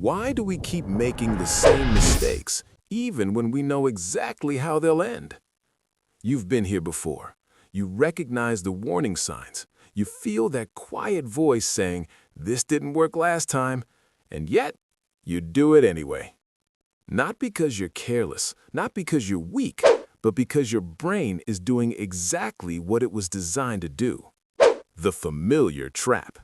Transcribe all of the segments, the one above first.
Why do we keep making the same mistakes, even when we know exactly how they'll end? You've been here before. You recognize the warning signs. You feel that quiet voice saying, "This didn't work last time," and yet you do it anyway. Not because you're careless, not because you're weak, but because your brain is doing exactly what it was designed to do. The familiar trap.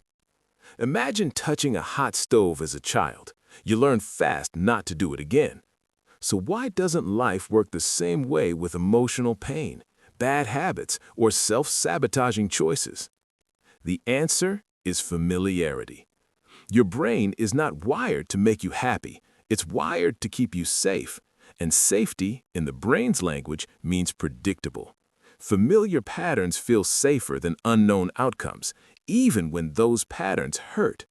Imagine touching a hot stove as a child. You learn fast not to do it again. So why doesn't life work the same way with emotional pain, bad habits, or self-sabotaging choices? The answer is familiarity. Your brain is not wired to make you happy. It's wired to keep you safe. And safety, in the brain's language, means predictable. Familiar patterns feel safer than unknown outcomes, even when those patterns hurt.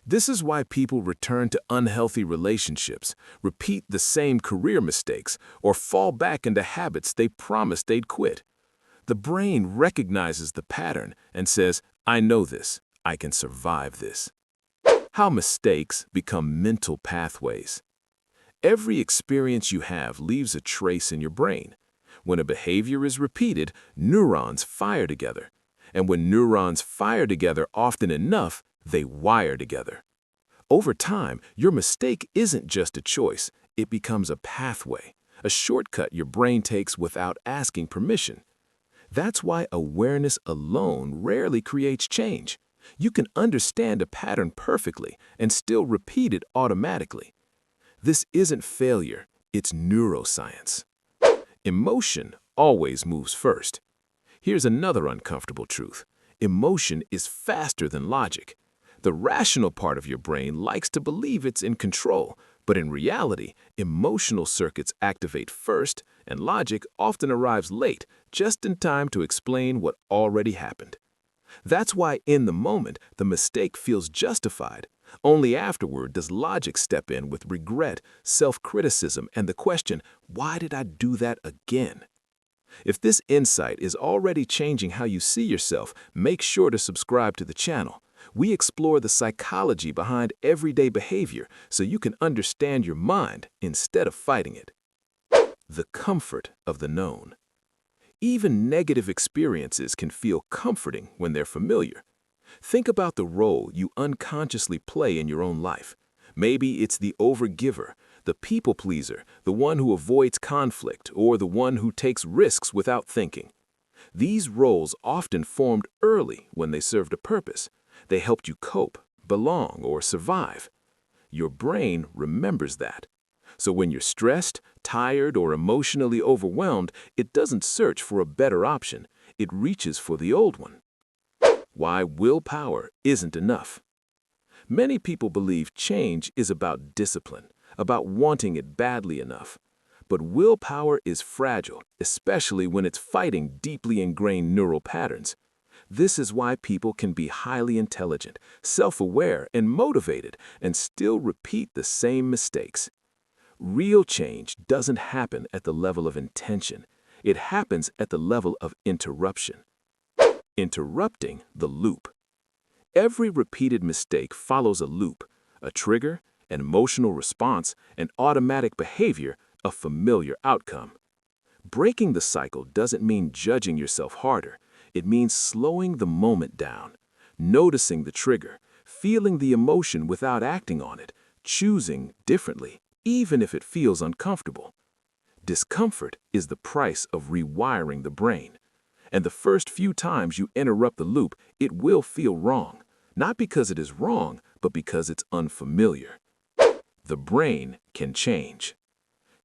This is why people return to unhealthy relationships, repeat the same career mistakes, or fall back into habits they promised they'd quit. The brain recognizes the pattern and says, "I know this. I can survive this." How mistakes become mental pathways. Every experience you have leaves a trace in your brain. When a behavior is repeated, neurons fire together. And when neurons fire together often enough, they wire together. Over time, your mistake isn't just a choice, it becomes a pathway, a shortcut your brain takes without asking permission. That's why awareness alone rarely creates change. You can understand a pattern perfectly and still repeat it automatically. This isn't failure, it's neuroscience. Emotion always moves first. Here's another uncomfortable truth. Emotion is faster than logic. The rational part of your brain likes to believe it's in control, but in reality, emotional circuits activate first, and logic often arrives late, just in time to explain what already happened. That's why in the moment, the mistake feels justified. Only afterward does logic step in with regret, self-criticism, and the question, "Why did I do that again?" If this insight is already changing how you see yourself, make sure to subscribe to the channel. We explore the psychology behind everyday behavior so you can understand your mind instead of fighting it. The comfort of the known. Even negative experiences can feel comforting when they're familiar. Think about the role you unconsciously play in your own life. Maybe it's the overgiver, the people pleaser, the one who avoids conflict, or the one who takes risks without thinking. These roles often formed early when they served a purpose. They helped you cope, belong, or survive. Your brain remembers that. So when you're stressed, tired, or emotionally overwhelmed, it doesn't search for a better option. It reaches for the old one. Why willpower isn't enough. Many people believe change is about discipline, about wanting it badly enough. But willpower is fragile, especially when it's fighting deeply ingrained neural patterns. This is why people can be highly intelligent, self-aware, and motivated, and still repeat the same mistakes. Real change doesn't happen at the level of intention. It happens at the level of interruption. Interrupting the loop. Every repeated mistake follows a loop, a trigger, an emotional response, an automatic behavior, a familiar outcome. Breaking the cycle doesn't mean judging yourself harder. It means slowing the moment down, noticing the trigger, feeling the emotion without acting on it, choosing differently, even if it feels uncomfortable. Discomfort is the price of rewiring the brain. And the first few times you interrupt the loop, it will feel wrong. Not because it is wrong, but because it's unfamiliar. The brain can change.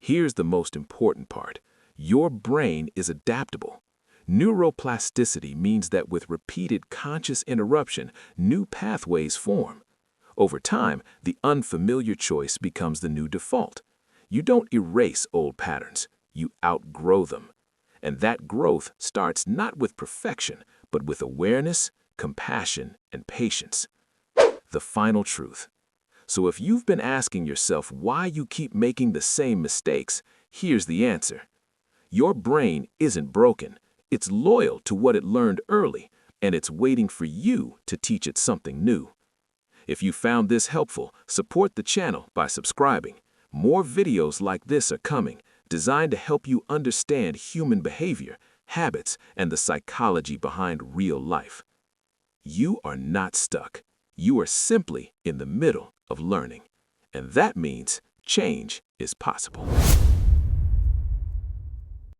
Here's the most important part. Your brain is adaptable. Neuroplasticity means that with repeated conscious interruption, new pathways form. Over time, the unfamiliar choice becomes the new default. You don't erase old patterns, you outgrow them. And that growth starts not with perfection, but with awareness, compassion, and patience. The final truth. So if you've been asking yourself why you keep making the same mistakes, here's the answer. Your brain isn't broken. It's loyal to what it learned early, and it's waiting for you to teach it something new. If you found this helpful, support the channel by subscribing. More videos like this are coming, designed to help you understand human behavior, habits, and the psychology behind real life. You are not stuck. You are simply in the middle of learning. And that means change is possible.